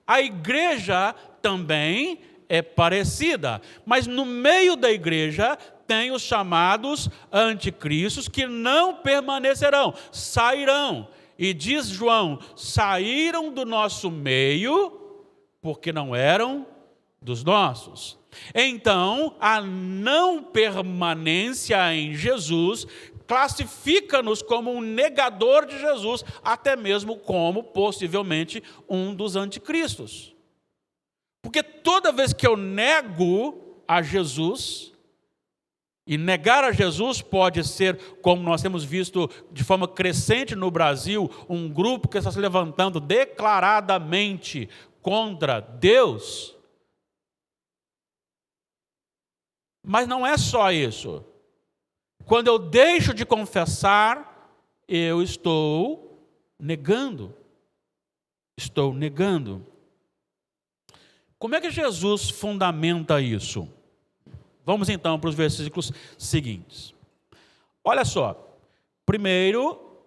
A igreja também é parecida, mas no meio da igreja tem os chamados anticristos que não permanecerão, sairão. E diz João, saíram do nosso meio porque não eram dos nossos. Então, a não permanência em Jesus classifica-nos como um negador de Jesus, até mesmo como, possivelmente, um dos anticristos. Porque toda vez que eu nego a Jesus, e negar a Jesus pode ser, como nós temos visto de forma crescente no Brasil, um grupo que está se levantando declaradamente contra Deus. Mas não é só isso. Quando eu deixo de confessar, eu estou negando. Estou negando. Como é que Jesus fundamenta isso? Vamos então para os versículos seguintes. Olha só. Primeiro,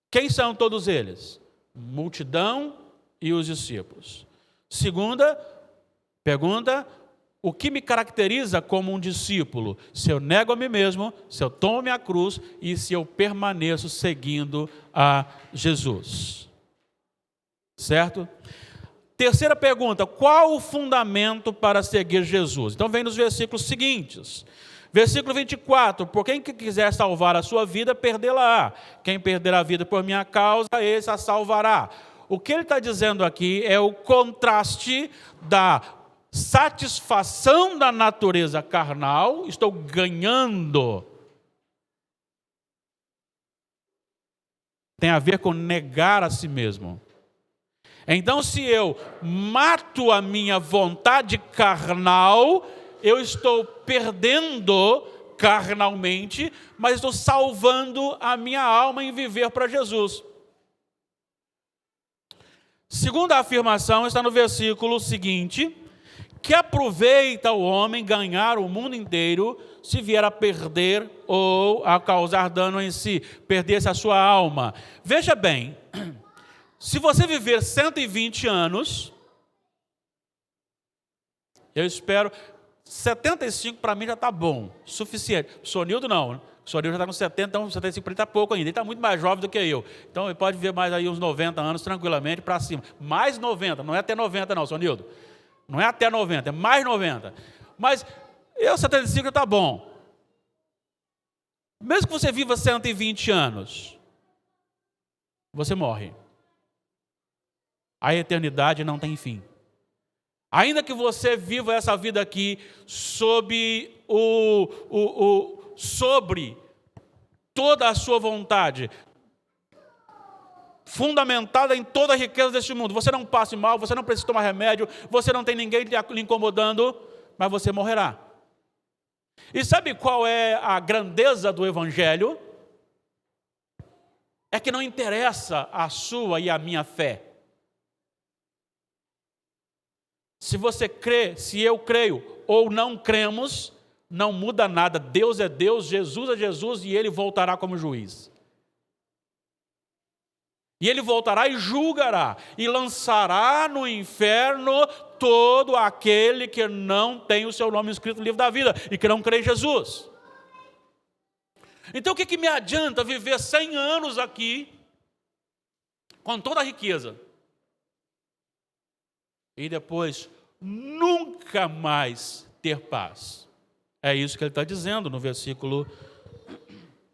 quem são todos eles? Multidão e os discípulos. Segunda pergunta, o que me caracteriza como um discípulo? Se eu nego a mim mesmo, se eu tomo minha cruz e se eu permaneço seguindo a Jesus. Certo? Terceira pergunta, qual o fundamento para seguir Jesus? Então vem nos versículos seguintes. Versículo 24, por quem que quiser salvar a sua vida, perdê-la-á. Quem perder a vida por minha causa, esse a salvará. O que ele está dizendo aqui é o contraste da satisfação da natureza carnal, estou ganhando. Tem a ver com negar a si mesmo. Então, se eu mato a minha vontade carnal, eu estou perdendo carnalmente, mas estou salvando a minha alma em viver para Jesus. Segunda afirmação está no versículo seguinte: que aproveita o homem ganhar o mundo inteiro se vier a perder ou a causar dano em si, perder-se a sua alma. Veja bem, se você viver 120 anos, eu espero, 75 para mim já está bom, suficiente. O Sonildo não, o Sonildo já está com 70, então 75 para ele está pouco ainda, ele está muito mais jovem do que eu. Então ele pode viver mais aí uns 90 anos tranquilamente para cima. Mais 90, não é até 90 não, Sonildo. Não é até 90, é mais 90. Mas eu 75 está bom. Mesmo que você viva 120 anos, você morre. A eternidade não tem fim. Ainda que você viva essa vida aqui sobre toda a sua vontade, fundamentada em toda a riqueza deste mundo, você não passe mal, você não precisa tomar remédio, você não tem ninguém lhe incomodando, mas você morrerá. E sabe qual é a grandeza do Evangelho? É que não interessa a sua e a minha fé. Se você crê, se eu creio ou não cremos, não muda nada. Deus é Deus, Jesus é Jesus e Ele voltará como juiz. E Ele voltará e julgará, e lançará no inferno todo aquele que não tem o seu nome escrito no livro da vida e que não crê em Jesus. Então o que me adianta viver 100 anos aqui, com toda a riqueza, e depois nunca mais ter paz? É isso que ele está dizendo no versículo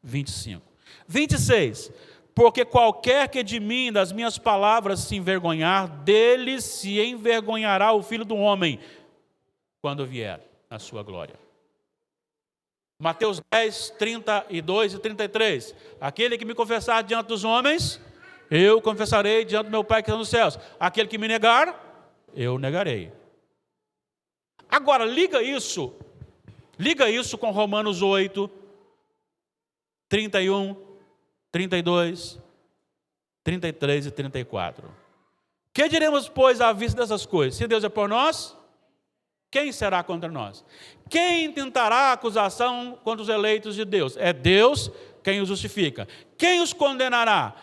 25. 26. Porque qualquer que de mim, das minhas palavras, se envergonhar, dele se envergonhará o Filho do Homem, quando vier na sua glória. Mateus 10, 32 e 33. Aquele que me confessar diante dos homens, eu confessarei diante do meu Pai que está nos céus. Aquele que me negar, eu negarei. Agora, liga isso com Romanos 8, 31, 32, 33 e 34. Que diremos, pois, à vista dessas coisas? Se Deus é por nós, quem será contra nós? Quem tentará acusação contra os eleitos de Deus? É Deus quem os justifica. Quem os condenará?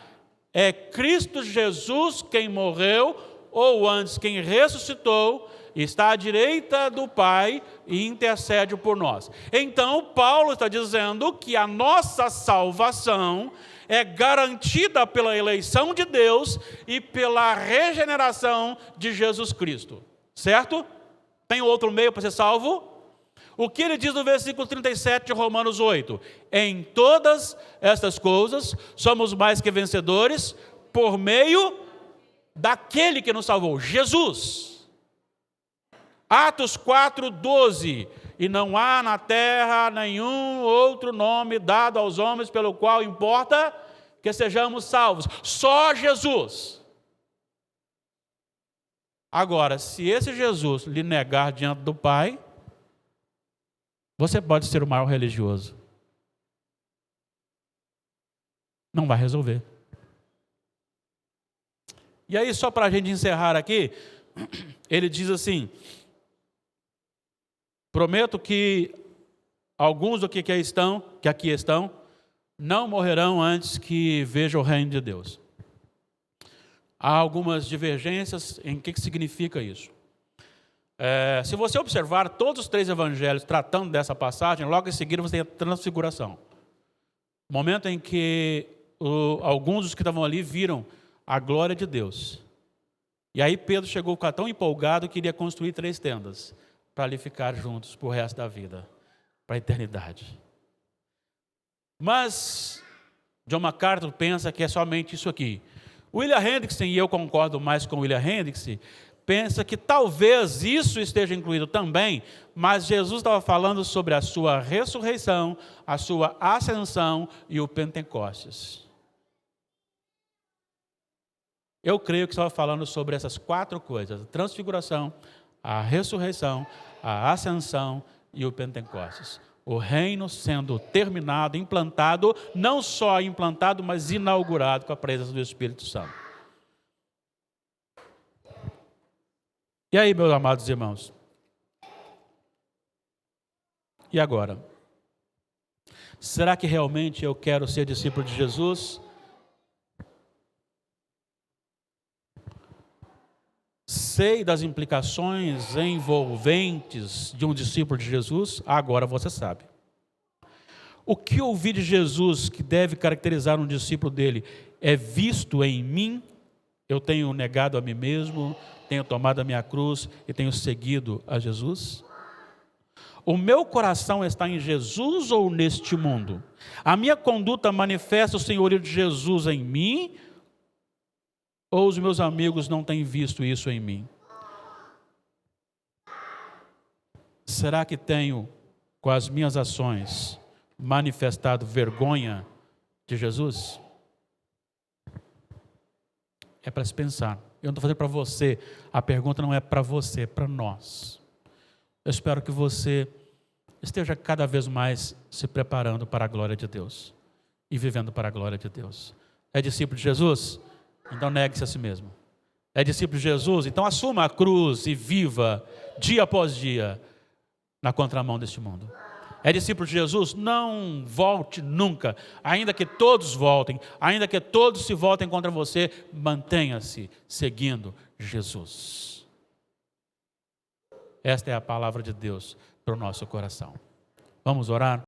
É Cristo Jesus quem morreu, ou antes quem ressuscitou, está à direita do Pai e intercede por nós. Então, Paulo está dizendo que a nossa salvação é garantida pela eleição de Deus e pela regeneração de Jesus Cristo. Certo? Tem outro meio para ser salvo? O que ele diz no versículo 37 de Romanos 8? Em todas estas coisas somos mais que vencedores por meio daquele que nos salvou, Jesus. Atos 4, 12. E não há na terra nenhum outro nome dado aos homens pelo qual importa que sejamos salvos. Só Jesus. Agora, se esse Jesus lhe negar diante do Pai, você pode ser o maior religioso. Não vai resolver. E aí, só para a gente encerrar aqui, ele diz assim: prometo que alguns do que aqui estão, não morrerão antes que vejam o reino de Deus. Há algumas divergências em que significa isso. Se você observar todos os 3 evangelhos tratando dessa passagem, logo em seguida você tem a transfiguração. Momento em que alguns dos que estavam ali viram a glória de Deus. E aí Pedro chegou a ficar tão empolgado que queria construir 3 tendas para ali ficar juntos por resto da vida, para a eternidade. Mas John MacArthur pensa que é somente isso aqui. William Hendrickson, e eu concordo mais com William Hendrickson, pensa que talvez isso esteja incluído também, mas Jesus estava falando sobre a sua ressurreição, a sua ascensão e o Pentecostes. Eu creio que estava falando sobre essas 4 coisas: a transfiguração, a ressurreição, a ascensão e o Pentecostes. O reino sendo terminado, implantado, não só implantado, mas inaugurado com a presença do Espírito Santo. E aí, meus amados irmãos? E agora? Será que realmente eu quero ser discípulo de Jesus? Sei das implicações envolventes de um discípulo de Jesus? Agora você sabe. O que ouvi de Jesus que deve caracterizar um discípulo dele é visto em mim? Eu tenho negado a mim mesmo, tenho tomado a minha cruz e tenho seguido a Jesus? O meu coração está em Jesus ou neste mundo? A minha conduta manifesta o senhorio de Jesus em mim? Ou os meus amigos não têm visto isso em mim? Será que tenho, com as minhas ações, manifestado vergonha de Jesus? É para se pensar. Eu não estou fazendo para você. A pergunta não é para você, é para nós. Eu espero que você esteja cada vez mais se preparando para a glória de Deus e vivendo para a glória de Deus. É discípulo de Jesus? Então negue-se a si mesmo. É discípulo de Jesus? Então assuma a cruz e viva dia após dia na contramão deste mundo. É discípulo de Jesus? Não volte nunca. Ainda que todos voltem, ainda que todos se voltem contra você, mantenha-se seguindo Jesus. Esta é a palavra de Deus para o nosso coração. Vamos orar?